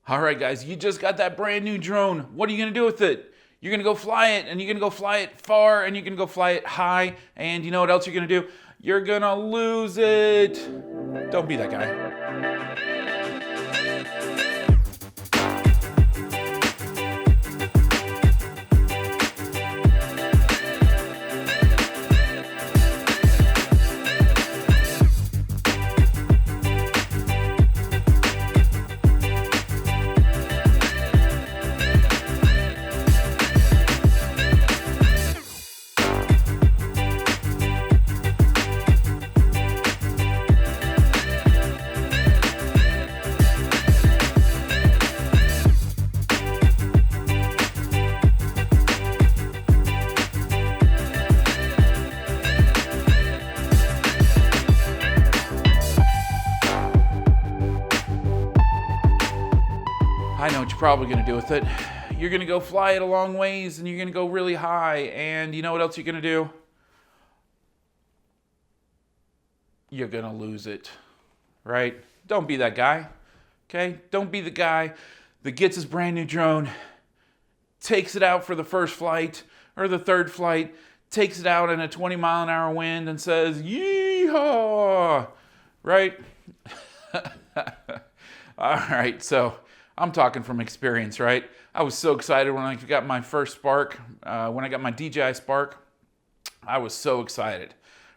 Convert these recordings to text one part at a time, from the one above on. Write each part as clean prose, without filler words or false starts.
All right, guys, you just got that brand new drone. What are you gonna do with it? You're gonna go fly it, and you're gonna go fly it far, and you're gonna go fly it high, and you know what else you're gonna do? You're gonna lose it. Don't be that guy. I know what you're probably gonna do with it. You're gonna go fly it a long ways, and you're gonna go really high, and you know what else you're gonna do? You're gonna lose it, right? Don't be that guy, okay? Don't be the guy that gets his brand new drone, takes it out for the first flight or the third flight, takes it out in a 20-mile-an-hour wind and says, "Yeehaw!" Right? All right, so I'm talking from experience, right? I was so excited when I got my first Spark, when I got my DJI Spark. I was so excited,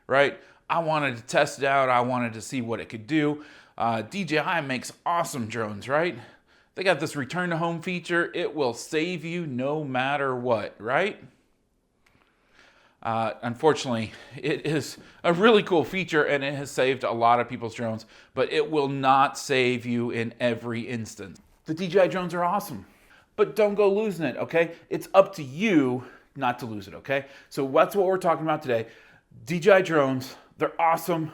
right? I wanted to test it out. I wanted to see what it could do. DJI makes awesome drones, right? They got this return to home feature. It will save you no matter what, right? Unfortunately, it is a really cool feature and it has saved a lot of people's drones, but it will not save you in every instance. The DJI drones are awesome, but don't go losing it, okay? It's up to you not to lose it, okay? So that's what we're talking about today. DJI drones, they're awesome,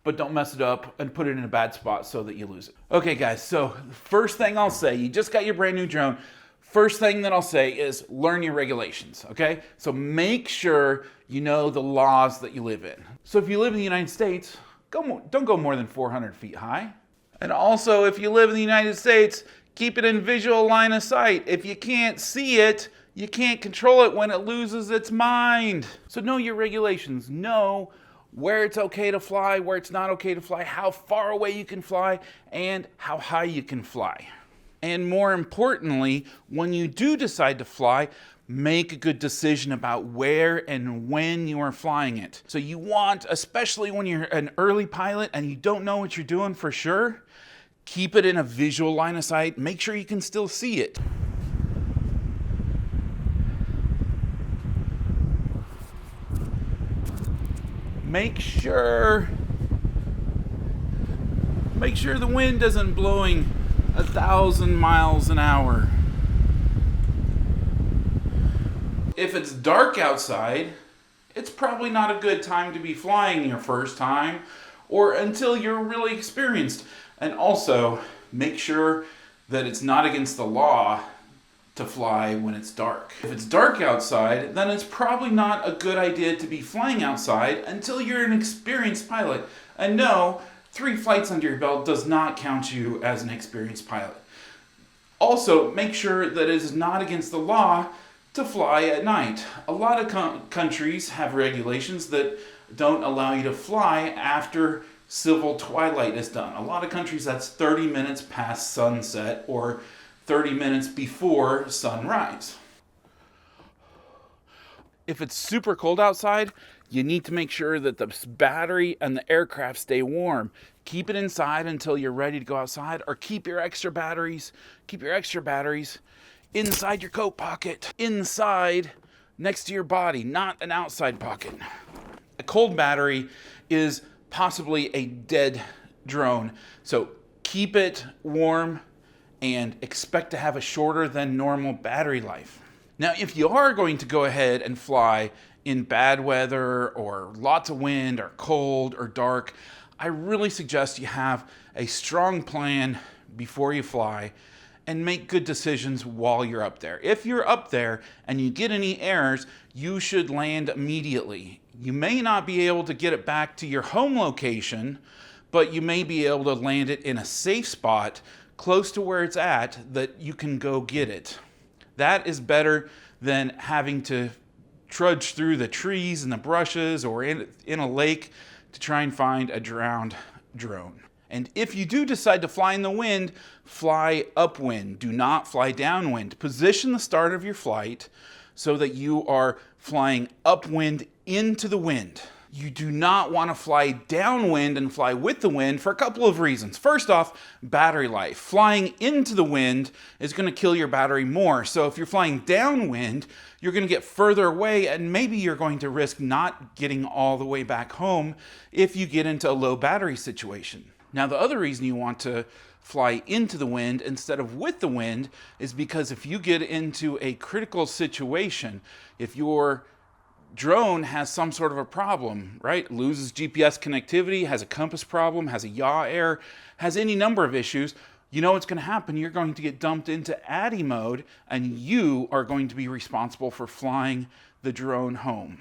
but don't mess it up and put it in a bad spot so that you lose it. Okay, guys, so the first thing I'll say, you just got your brand new drone. First thing that I'll say is learn your regulations, okay? So make sure you know the laws that you live in. So if you live in the United States, don't go more than 400 feet high. And also, if you live in the United States, keep it in visual line of sight. If you can't see it, you can't control it when it loses its mind. So know your regulations. Know where it's okay to fly, where it's not okay to fly, how far away you can fly, and how high you can fly. And more importantly, when you do decide to fly, make a good decision about where and when you are flying it. So you want, especially when you're an early pilot and you don't know what you're doing for sure, keep it in a visual line of sight. Make sure you can still see it. Make sure the wind isn't blowing 1,000 miles an hour. If it's dark outside, it's probably not a good time to be flying your first time or until you're really experienced. And also, make sure that it's not against the law to fly when it's dark. If it's dark outside, then it's probably not a good idea to be flying outside until you're an experienced pilot. And no, 3 flights under your belt does not count you as an experienced pilot. Also, make sure that it is not against the law to fly at night. A lot of countries have regulations that don't allow you to fly after civil twilight is done. A lot of countries, that's 30 minutes past sunset or 30 minutes before sunrise. If it's super cold outside, you need to make sure that the battery and the aircraft stay warm. Keep it inside until you're ready to go outside, or keep your extra batteries inside your coat pocket, inside next to your body, not an outside pocket. A cold battery is possibly a dead drone, so keep it warm and expect to have a shorter than normal battery life. Now, if you are going to go ahead and fly in bad weather or lots of wind or cold or dark, I really suggest you have a strong plan before you fly and make good decisions while you're up there. If you're up there and you get any errors, you should land immediately. You may not be able to get it back to your home location, but you may be able to land it in a safe spot close to where it's at that you can go get it. That is better than having to trudge through the trees and the brushes or in a lake to try and find a drowned drone. And if you do decide to fly in the wind, fly upwind. Do not fly downwind. Position the start of your flight so that you are flying upwind into the wind. You do not want to fly downwind and fly with the wind for a couple of reasons. First off, battery life. Flying into the wind is going to kill your battery more. So if you're flying downwind, you're going to get further away and maybe you're going to risk not getting all the way back home if you get into a low battery situation. Now, the other reason you want to fly into the wind instead of with the wind is because if you get into a critical situation, if your drone has some sort of a problem, right? Loses GPS connectivity, has a compass problem, has a yaw error, has any number of issues, you know what's going to happen. You're going to get dumped into ADI mode and you are going to be responsible for flying the drone home.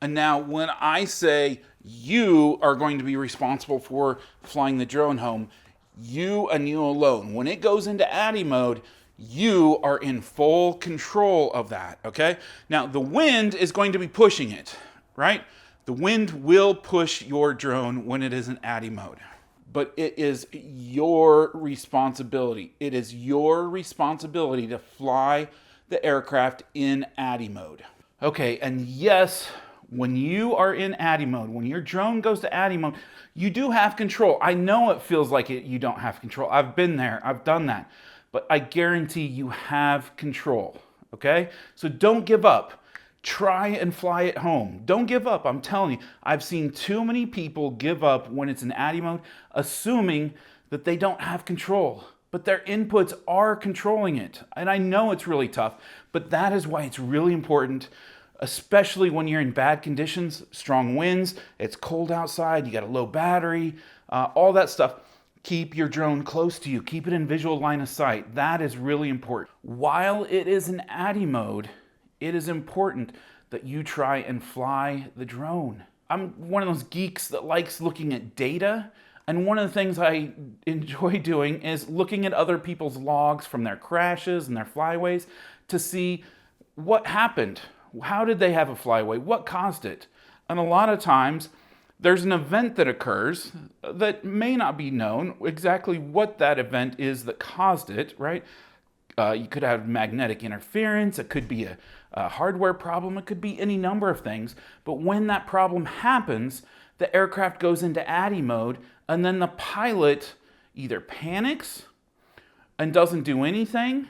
And now when I say you are going to be responsible for flying the drone home, you and you alone, when it goes into ADI mode, you are in full control of that, okay? Now, the wind is going to be pushing it, right? The wind will push your drone when it is in ADI mode. But it is your responsibility. It is your responsibility to fly the aircraft in ADI mode. Okay, and yes, when you are in ADI mode, when your drone goes to ADI mode, you do have control. I know it feels like you don't have control. I've been there. I've done that. But I guarantee you have control, okay? So don't give up. Try and fly it home. Don't give up. I'm telling you, I've seen too many people give up when it's in ADI mode, assuming that they don't have control. But their inputs are controlling it. And I know it's really tough, but that is why it's really important, especially when you're in bad conditions, strong winds, it's cold outside, you got a low battery, all that stuff. Keep your drone close to you. Keep it in visual line of sight. That is really important. While it is in ADI mode, it is important that you try and fly the drone. I'm one of those geeks that likes looking at data. And one of the things I enjoy doing is looking at other people's logs from their crashes and their flyways to see what happened. How did they have a flyway? What caused it? And a lot of times, there's an event that occurs that may not be known exactly what that event is that caused it, right? You could have magnetic interference. It could be a hardware problem. It could be any number of things. But when that problem happens, the aircraft goes into ADI mode, and then the pilot either panics and doesn't do anything,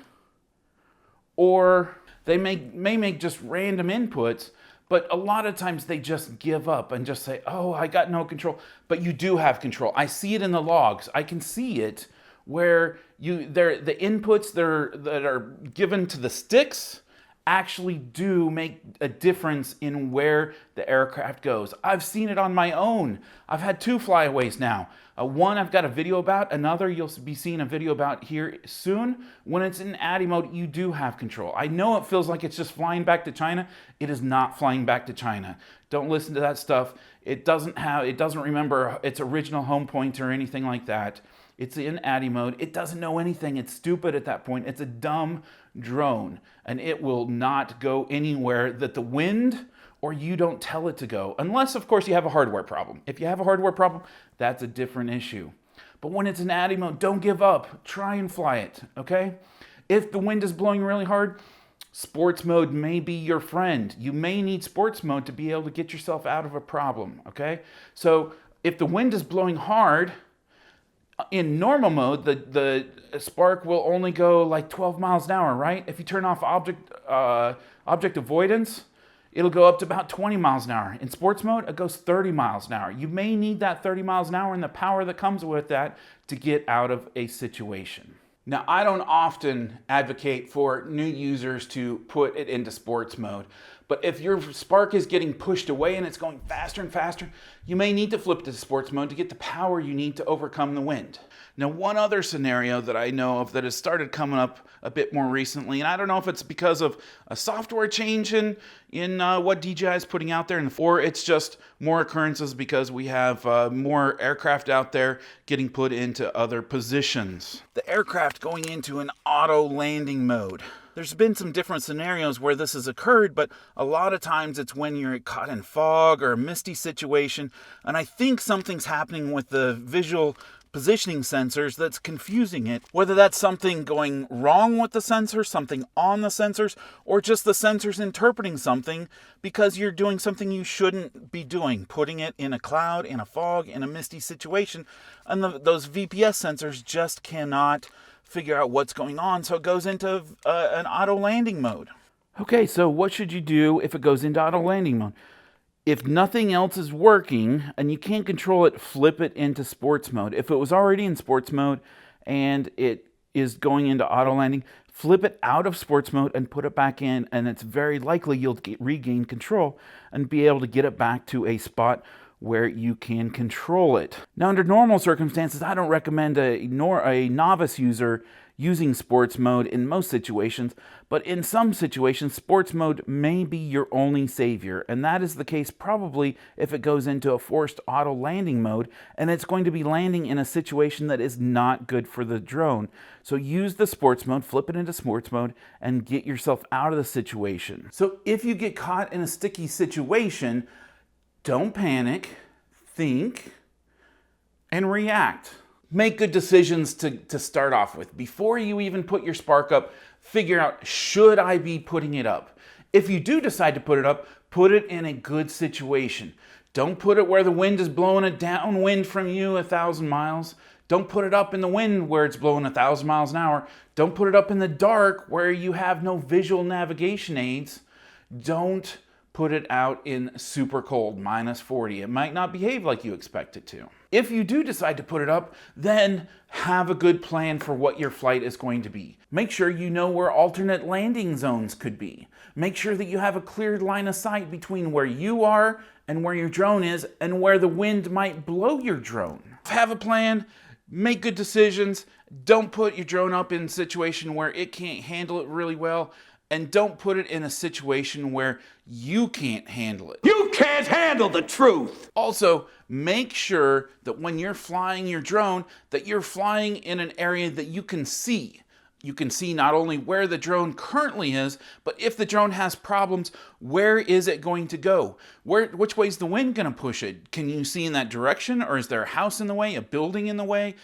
or they may make just random inputs. But a lot of times they just give up and just say, oh, I got no control. But you do have control. I see it in the logs. I can see it where the inputs that are given to the sticks actually do make a difference in where the aircraft goes. I've seen it on my own. I've had 2 flyaways now. One I've got a video about, another you'll be seeing a video about here soon. When it's in ADI mode, you do have control. I know it feels like it's just flying back to China. It is not flying back to China. Don't listen to that stuff. It doesn't remember its original home point or anything like that. It's in ADI mode. It doesn't know anything. It's stupid at that point. It's a dumb drone, and it will not go anywhere that the wind or you don't tell it to go, unless, of course, you have a hardware problem. If you have a hardware problem, that's a different issue. But when it's in ADI mode, don't give up. Try and fly it, okay? If the wind is blowing really hard, sports mode may be your friend. You may need sports mode to be able to get yourself out of a problem, okay? So if the wind is blowing hard, in normal mode, the Spark will only go like 12 miles an hour, right? If you turn off object avoidance, it'll go up to about 20 miles an hour. In sports mode, it goes 30 miles an hour. You may need that 30 miles an hour and the power that comes with that to get out of a situation. Now, I don't often advocate for new users to put it into sports mode, but if your Spark is getting pushed away and it's going faster and faster, you may need to flip to sports mode to get the power you need to overcome the wind. Now, one other scenario that I know of that has started coming up a bit more recently, and I don't know if it's because of a software change in what DJI is putting out there, or it's just more occurrences because we have more aircraft out there getting put into other positions. The aircraft going into an auto landing mode. There's been some different scenarios where this has occurred, but a lot of times it's when you're caught in fog or a misty situation, and I think something's happening with the visual positioning sensors that's confusing it. Whether that's something going wrong with the sensor, something on the sensors, or just the sensors interpreting something because you're doing something you shouldn't be doing, putting it in a cloud, in a fog, in a misty situation, and those VPS sensors just cannot figure out what's going on, so it goes into an auto landing mode. Okay, so what should you do if it goes into auto landing mode? If nothing else is working and you can't control it, flip it into sports mode. If it was already in sports mode and it is going into auto landing, flip it out of sports mode and put it back in, and it's very likely you'll regain control and be able to get it back to a spot where you can control it. Now, under normal circumstances, I don't recommend a novice user using sports mode in most situations, but in some situations, sports mode may be your only savior, and that is the case probably if it goes into a forced auto landing mode, and it's going to be landing in a situation that is not good for the drone. So use the sports mode, flip it into sports mode, and get yourself out of the situation. So if you get caught in a sticky situation, don't panic, think, and react. Make good decisions to start off with. Before you even put your Spark up, figure out, should I be putting it up? If you do decide to put it up, put it in a good situation. Don't put it where the wind is blowing it downwind from you 1,000 miles. Don't put it up in the wind where it's blowing 1,000 miles an hour. Don't put it up in the dark where you have no visual navigation aids. Don't put it out in super cold, -40. It might not behave like you expect it to. If you do decide to put it up, then have a good plan for what your flight is going to be. Make sure you know where alternate landing zones could be. Make sure that you have a clear line of sight between where you are and where your drone is and where the wind might blow your drone. Have a plan, make good decisions. Don't put your drone up in a situation where it can't handle it really well. And don't put it in a situation where you can't handle it. You can't handle the truth! Also, make sure that when you're flying your drone, that you're flying in an area that you can see. You can see not only where the drone currently is, but if the drone has problems, where is it going to go? Which way is the wind going to push it? Can you see in that direction, or is there a house in the way, a building in the way,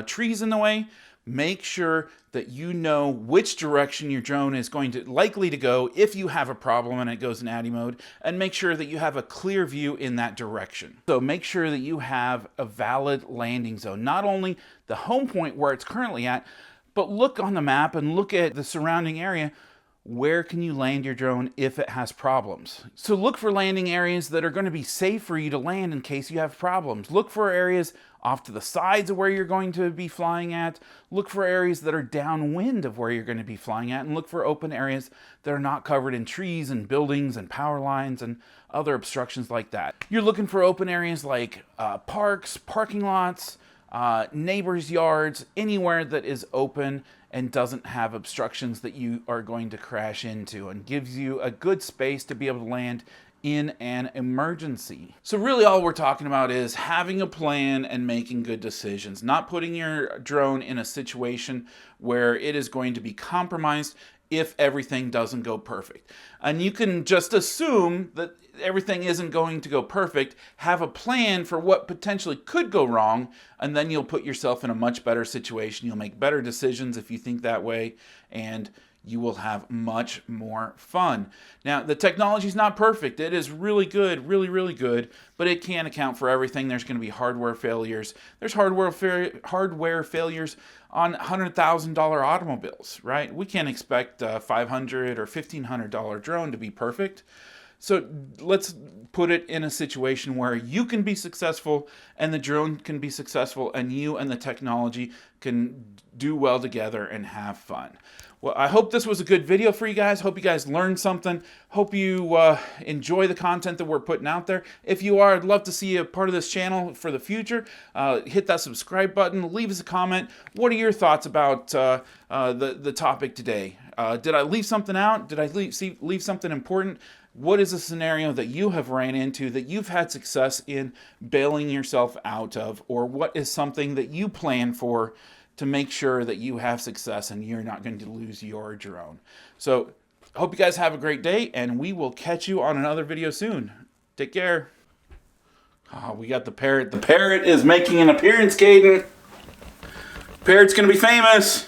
trees in the way? Make sure that you know which direction your drone is likely to go if you have a problem and it goes in ATTI mode, and make sure that you have a clear view in that direction. So make sure that you have a valid landing zone, not only the home point where it's currently at, but look on the map and look at the surrounding area. Where can you land your drone if it has problems? So look for landing areas that are going to be safe for you to land in case you have problems. Look for areas off to the sides of where you're going to be flying at. Look for areas that are downwind of where you're going to be flying at, and look for open areas that are not covered in trees and buildings and power lines and other obstructions like that. You're looking for open areas like parks, parking lots, neighbors' yards, anywhere that is open and doesn't have obstructions that you are going to crash into, and gives you a good space to be able to land in an emergency. So really all we're talking about is having a plan and making good decisions, not putting your drone in a situation where it is going to be compromised if everything doesn't go perfect. And you can just assume that everything isn't going to go perfect, have a plan for what potentially could go wrong, and then you'll put yourself in a much better situation. You'll make better decisions if you think that way, and you will have much more fun. Now, the technology is not perfect. It is really good, really, really good, but it can't account for everything. There's going to be hardware failures. There's hardware failures on $100,000 automobiles, right? We can't expect a $500 or $1,500 drone to be perfect. So let's put it in a situation where you can be successful and the drone can be successful and you and the technology can do well together and have fun. Well, I hope this was a good video for you guys. Hope you guys learned something. Hope you enjoy the content that we're putting out there. If you are, I'd love to see you a part of this channel for the future. Hit that subscribe button. Leave us a comment. What are your thoughts about the topic today? Did I leave something out? Did I leave something important? What is a scenario that you have ran into that you've had success in bailing yourself out of? Or what is something that you plan for to make sure that you have success and you're not going to lose your drone? So I hope you guys have a great day, and we will catch you on another video soon. Take care. Oh, we got the parrot. The parrot is making an appearance, Caden. Parrot's going to be famous.